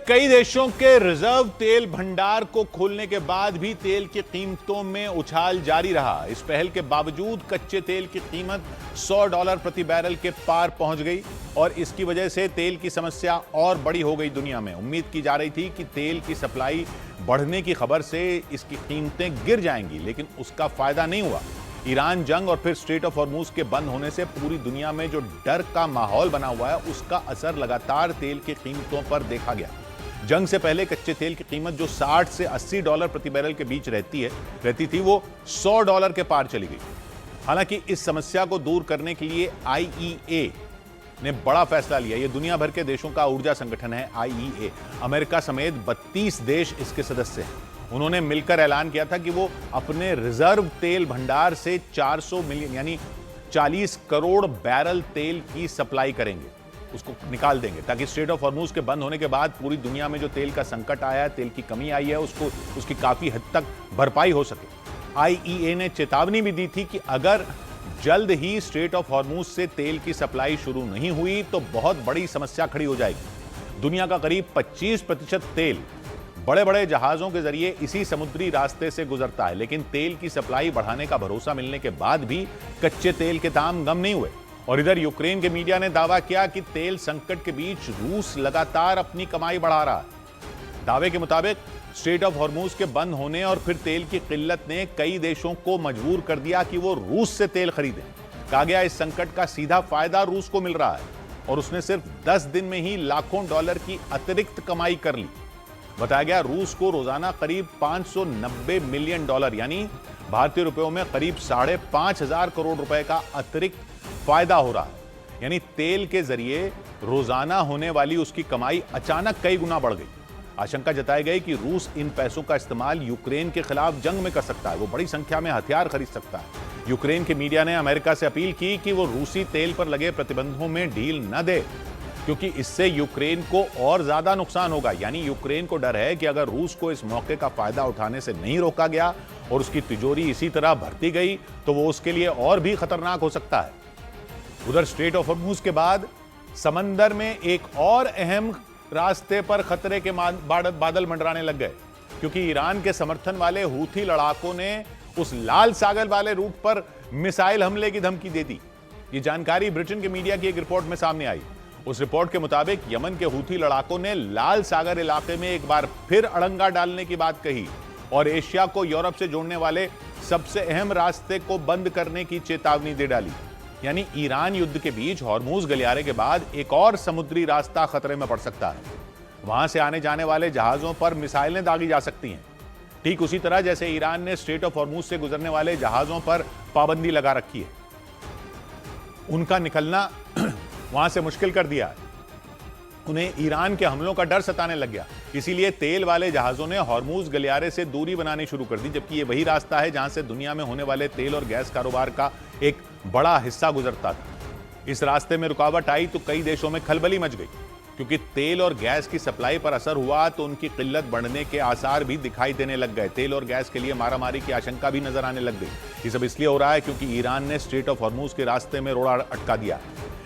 कई देशों के रिजर्व तेल भंडार को खोलने के बाद भी तेल की कीमतों में उछाल जारी रहा। इस पहल के बावजूद कच्चे तेल की कीमत $100 प्रति बैरल के पार पहुंच गई और इसकी वजह से तेल की समस्या और बड़ी हो गई। दुनिया में उम्मीद की जा रही थी कि तेल की सप्लाई बढ़ने की खबर से इसकी कीमतें गिर जाएंगी, लेकिन उसका फायदा नहीं हुआ। ईरान जंग और फिर स्ट्रेट ऑफ हॉर्मूज के बंद होने से पूरी दुनिया में जो डर का माहौल बना हुआ है, उसका असर लगातार तेल की कीमतों पर देखा गया। जंग से पहले कच्चे तेल की कीमत जो $60 से $80 प्रति बैरल के बीच रहती थी, वो $100 के पार चली गई। हालांकि इस समस्या को दूर करने के लिए IEA ने बड़ा फैसला लिया। यह दुनिया भर के देशों का ऊर्जा संगठन है IEA। अमेरिका समेत 32 देश इसके सदस्य हैं। उन्होंने मिलकर ऐलान किया था कि वो अपने रिजर्व तेल भंडार से 400 मिलियन यानी 40 करोड़ बैरल तेल की सप्लाई करेंगे, उसको निकाल देंगे, ताकि स्ट्रेट ऑफ हॉर्मूज के बंद होने के बाद पूरी दुनिया में जो तेल का संकट आया है, तेल की कमी आई है, उसकी काफी हद तक भरपाई हो सके। IEA ने चेतावनी भी दी थी कि अगर जल्द ही स्ट्रेट ऑफ हॉर्मूज से तेल की सप्लाई शुरू नहीं हुई तो बहुत बड़ी समस्या खड़ी हो जाएगी। दुनिया का करीब 25% तेल बड़े बड़े जहाजों के जरिए इसी समुद्री रास्ते से गुजरता है, लेकिन तेल की सप्लाई बढ़ाने का भरोसा मिलने के बाद भी कच्चे तेल के दाम कम नहीं हुए। और इधर यूक्रेन के मीडिया ने दावा किया कि तेल संकट के बीच रूस लगातार अपनी कमाई बढ़ा रहा है। दावे के मुताबिक स्ट्रेट ऑफ हॉर्मूज के बंद होने और फिर तेल की किल्लत ने कई देशों को मजबूर कर दिया कि वो रूस से तेल खरीदें। कहा गया इस संकट का सीधा फायदा रूस को मिल रहा है और उसने सिर्फ 10 दिन में ही लाखों डॉलर की अतिरिक्त कमाई कर ली। बताया गया रूस को रोजाना करीब $590 मिलियन यानी भारतीय रुपयों में करीब 5,500 करोड़ रुपए का अतिरिक्त फायदा हो रहा है। यानी तेल के जरिए रोजाना होने वाली उसकी कमाई अचानक कई गुना बढ़ गई। आशंका जताई गई कि रूस इन पैसों का इस्तेमाल यूक्रेन के खिलाफ जंग में कर सकता है। वो बड़ी संख्या में हथियार खरीद सकता है। यूक्रेन के मीडिया ने अमेरिका से अपील की कि वो रूसी तेल पर लगे प्रतिबंधों में ढील न दे, क्योंकि इससे यूक्रेन को और ज्यादा नुकसान होगा। यानी यूक्रेन को डर है कि अगर रूस को इस मौके का फायदा उठाने से नहीं रोका गया और उसकी तिजोरी इसी तरह भरती गई तो वो उसके लिए और भी खतरनाक हो सकता है। उधर स्ट्रेट ऑफ हॉर्मूज के बाद समंदर में एक और अहम रास्ते पर खतरे के बादल मंडराने लग गए, क्योंकि ईरान के समर्थन वाले हूथी लड़ाकों ने उस लाल सागर वाले रूट पर मिसाइल हमले की धमकी दे दी। ये जानकारी ब्रिटेन के मीडिया की एक रिपोर्ट में सामने आई। उस रिपोर्ट के मुताबिक यमन के हूथी लड़ाकों ने लाल सागर इलाके में एक बार फिर अड़ंगा डालने की बात कही और एशिया को यूरोप से जोड़ने वाले सबसे अहम रास्ते को बंद करने की चेतावनी दे डाली। यानी ईरान युद्ध के बीच हॉर्मूज गलियारे के बाद एक और समुद्री रास्ता खतरे में पड़ सकता है। वहां से आने जाने वाले जहाजों पर मिसाइलें दागी जा सकती हैं, ठीक उसी तरह जैसे ईरान ने स्ट्रेट ऑफ हॉर्मूज से गुजरने वाले जहाजों पर पाबंदी लगा रखी है। उनका निकलना वहां से मुश्किल कर दिया है। उन्हें ईरान के हमलों का डर सताने लग गया। इसीलिए तेल वाले जहाजों ने हॉर्मूज गलियारे से दूरी बनानी शुरू कर दी, जबकि ये वही रास्ता है जहां से दुनिया में होने वाले तेल और गैस कारोबार का एक बड़ा हिस्सा गुजरता था। इस रास्ते में रुकावट आई तो कई देशों में खलबली मच गई, क्योंकि तेल और गैस की सप्लाई पर असर हुआ तो उनकी किल्लत बढ़ने के आसार भी दिखाई देने लग गए। तेल और गैस के लिए मारामारी की आशंका भी नजर आने लग गई। ये सब इसलिए हो रहा है क्योंकि ईरान ने स्ट्रेट ऑफ हॉर्मूज के रास्ते में रोड़ा अटका दिया।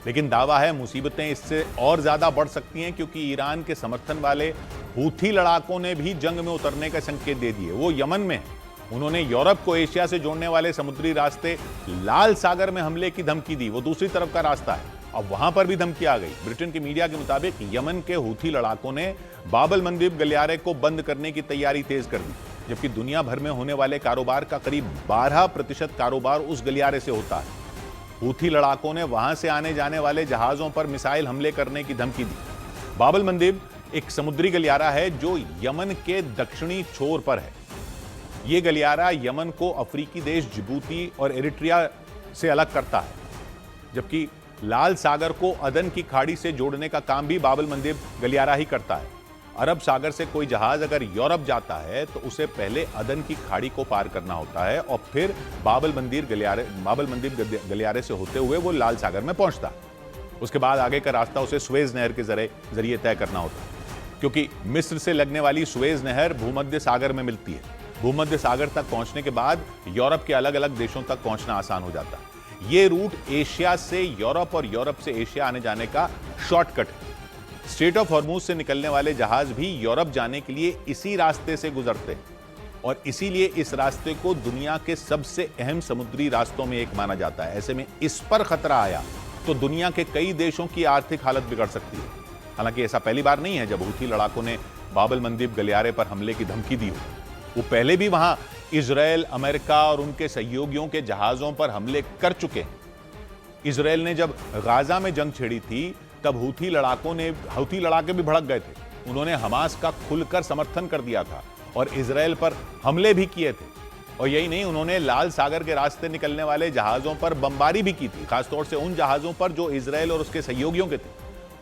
लेकिन दावा है मुसीबतें इससे और ज्यादा बढ़ सकती हैं, क्योंकि ईरान के समर्थन वाले हूथी लड़ाकों ने भी जंग में उतरने का संकेत दे दिए। वो यमन में है। उन्होंने यूरोप को एशिया से जोड़ने वाले समुद्री रास्ते लाल सागर में हमले की धमकी दी। वो दूसरी तरफ का रास्ता है। अब वहां पर भी धमकी आ गई। ब्रिटेन के मीडिया के मुताबिक यमन के हूथी लड़ाकों ने बाबल मंदीब गलियारे को बंद करने की तैयारी तेज कर दी, जबकि दुनिया भर में होने वाले कारोबार का करीब 12% कारोबार उस गलियारे से होता है। हूथी लड़ाकों ने वहां से आने जाने वाले जहाजों पर मिसाइल हमले करने की धमकी दी। बाबल मंदीब एक समुद्री गलियारा है जो यमन के दक्षिणी छोर पर है। यह गलियारा यमन को अफ्रीकी देश जिबूती और एरिट्रिया से अलग करता है, जबकि लाल सागर को अदन की खाड़ी से जोड़ने का काम भी बाबल मंदीब गलियारा ही करता है। अरब सागर से कोई जहाज अगर यूरोप जाता है तो उसे पहले अदन की खाड़ी को पार करना होता है और फिर बाबल मंदीब गलियारे से होते हुए वो लाल सागर में पहुंचता है। उसके बाद आगे का रास्ता उसे सुएज नहर के जरिए तय करना होता है, क्योंकि मिस्र से लगने वाली सुएज नहर भूमध्य सागर में मिलती है। भूमध्य सागर तक पहुंचने के बाद यूरोप के अलग अलग देशों तक पहुंचना आसान हो जाता है। यह रूट एशिया से यूरोप और यूरोप से एशिया आने जाने का शॉर्टकट है। स्ट्रेट ऑफ हॉर्मूज से निकलने वाले जहाज भी यूरोप जाने के लिए इसी रास्ते से गुजरते हैं और इसीलिए इस रास्ते को दुनिया के सबसे अहम समुद्री रास्तों में एक माना जाता है। ऐसे में इस पर खतरा आया तो दुनिया के कई देशों की आर्थिक हालत बिगड़ सकती है। हालांकि ऐसा पहली बार नहीं है जब हूथी लड़ाकों ने बाब अल मंदीब गलियारे पर हमले की धमकी दी हो। वो पहले भी वहां इजराइल, अमेरिका और उनके सहयोगियों के जहाजों पर हमले कर चुके हैं। इजराइल ने जब गाजा में जंग छेड़ी थी तब हूथी लड़ाके भी भड़क गए थे। उन्होंने हमास का खुलकर समर्थन कर दिया था और इजराइल पर हमले भी किए थे। और यही नहीं, उन्होंने लाल सागर के रास्ते निकलने वाले जहाजों पर बमबारी भी की थी, खासतौर से उन जहाजों पर जो इजराइल और उसके सहयोगियों के थे।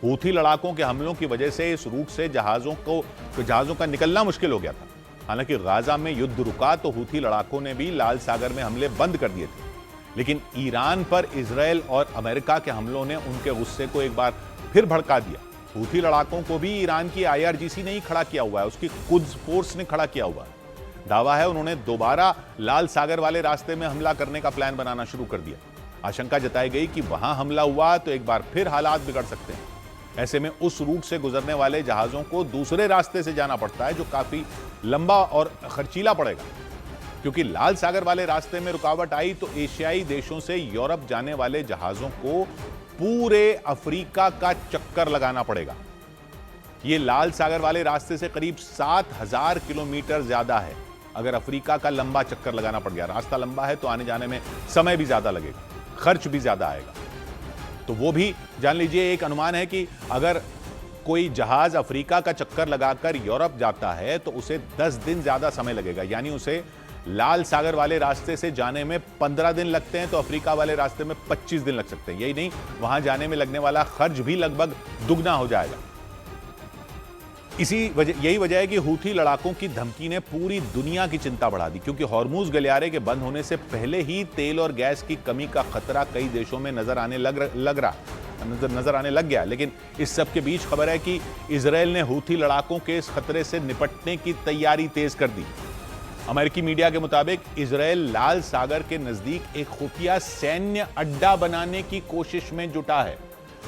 हूथी लड़ाकों के हमलों की वजह से इस रूट से जहाजों का निकलना मुश्किल हो गया था। हालांकि गाजा में युद्ध रुका तो हूथी लड़ाकों ने भी लाल सागर में हमले बंद कर दिए थे, लेकिन ईरान पर इजराइल और अमेरिका के हमलों ने उनके गुस्से को एक बार फिर भड़का दिया। हूथी लड़ाकों को भी ईरान की IRGC ने ही खड़ा किया हुआ है, उसकी कुद्स फोर्स ने खड़ा किया हुआ है। दावा है उन्होंने दोबारा लाल सागर वाले रास्ते में हमला करने का प्लान बनाना शुरू कर दिया। आशंका जताई गई कि वहां हमला हुआ तो एक बार फिर हालात बिगड़ सकते हैं। ऐसे में उस रूट से गुजरने वाले जहाजों को दूसरे रास्ते से जाना पड़ता है, जो काफी लंबा और खर्चीला पड़ेगा। क्योंकि लाल सागर वाले रास्ते में रुकावट आई तो एशियाई देशों से यूरोप जाने वाले जहाजों को पूरे अफ्रीका का चक्कर लगाना पड़ेगा। यह लाल सागर वाले रास्ते से करीब 7000 किलोमीटर ज्यादा है। अगर अफ्रीका का लंबा चक्कर लगाना पड़ गया, रास्ता लंबा है तो आने जाने में समय भी ज्यादा लगेगा, खर्च भी ज्यादा आएगा। तो वो भी जान लीजिए, एक अनुमान है कि अगर कोई जहाज अफ्रीका का चक्कर लगाकर यूरोप जाता है तो उसे 10 दिन ज्यादा समय लगेगा। यानी उसे लाल सागर वाले रास्ते से जाने में 15 दिन लगते हैं तो अफ्रीका वाले रास्ते में 25 दिन लग सकते हैं। यही नहीं, वहां जाने में लगने वाला खर्च भी लगभग दुगना हो जाएगा। यही वजह है कि हूथी लड़ाकों की धमकी ने पूरी दुनिया की चिंता बढ़ा दी, क्योंकि हॉर्मूज गलियारे के बंद होने से पहले ही तेल और गैस की कमी का खतरा कई देशों में नजर आने लग गया। लेकिन इस सब के बीच खबर है कि इजराइल ने हूथी लड़ाकों के इस खतरे से निपटने की तैयारी तेज कर दी। अमेरिकी मीडिया के मुताबिक इजराइल लाल सागर के नजदीक एक खुफिया सैन्य अड्डा बनाने की कोशिश में जुटा है,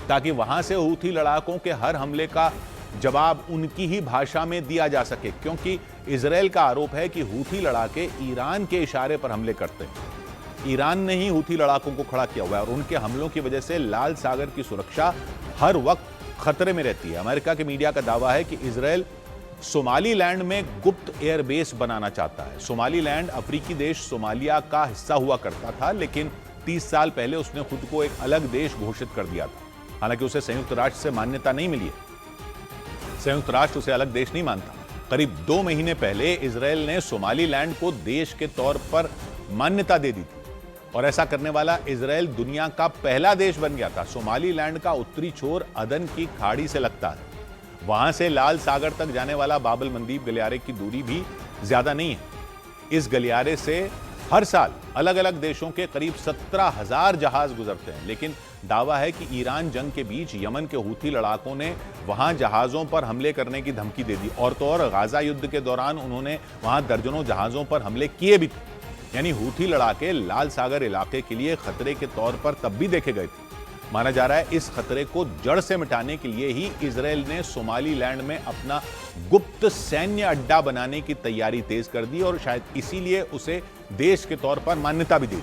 ताकि वहां से हूथी लड़ाकों के हर हमले का जवाब उनकी ही भाषा में दिया जा सके। क्योंकि इजराइल का आरोप है कि हूथी लड़ाके ईरान के इशारे पर हमले करते हैं। ईरान ने ही हूथी लड़ाकों को खड़ा किया हुआ है और उनके हमलों की वजह से लाल सागर की सुरक्षा हर वक्त खतरे में रहती है। अमेरिका के मीडिया का दावा है कि इजराइल सोमालीलैंड में गुप्त एयरबेस बनाना चाहता है। सोमालीलैंड अफ्रीकी देश सोमालिया का हिस्सा हुआ करता था, लेकिन 30 साल पहले उसने खुद को एक अलग देश घोषित कर दिया था। हालांकि उसे संयुक्त राष्ट्र से मान्यता नहीं मिली है, संयुक्त राष्ट्र उसे अलग देश नहीं मानता। करीब 2 महीने पहले इजराइल ने सोमालीलैंड को देश के तौर पर मान्यता दे दी थी और ऐसा करने वाला इजराइल दुनिया का पहला देश बन गया था। सोमालीलैंड का उत्तरी छोर अदन की खाड़ी से लगता है। वहां से लाल सागर तक जाने वाला बाब अल मंदीब गलियारे की दूरी भी ज्यादा नहीं है। इस गलियारे से हर साल अलग अलग देशों के करीब 17,000 जहाज गुजरते हैं। लेकिन दावा है कि ईरान जंग के बीच यमन के हूथी लड़ाकों ने वहां जहाजों पर हमले करने की धमकी दे दी और तो और गाजा युद्ध के दौरान उन्होंने वहां दर्जनों जहाजों पर हमले किए भी थे। यानी हूथी लड़ाके लाल सागर इलाके के लिए खतरे के तौर पर तब भी देखे गए थे। माना जा रहा है इस खतरे को जड़ से मिटाने के लिए ही इजराइल ने सोमालीलैंड में अपना गुप्त सैन्य अड्डा बनाने की तैयारी तेज कर दी और शायद इसीलिए उसे देश के तौर पर मान्यता भी दी।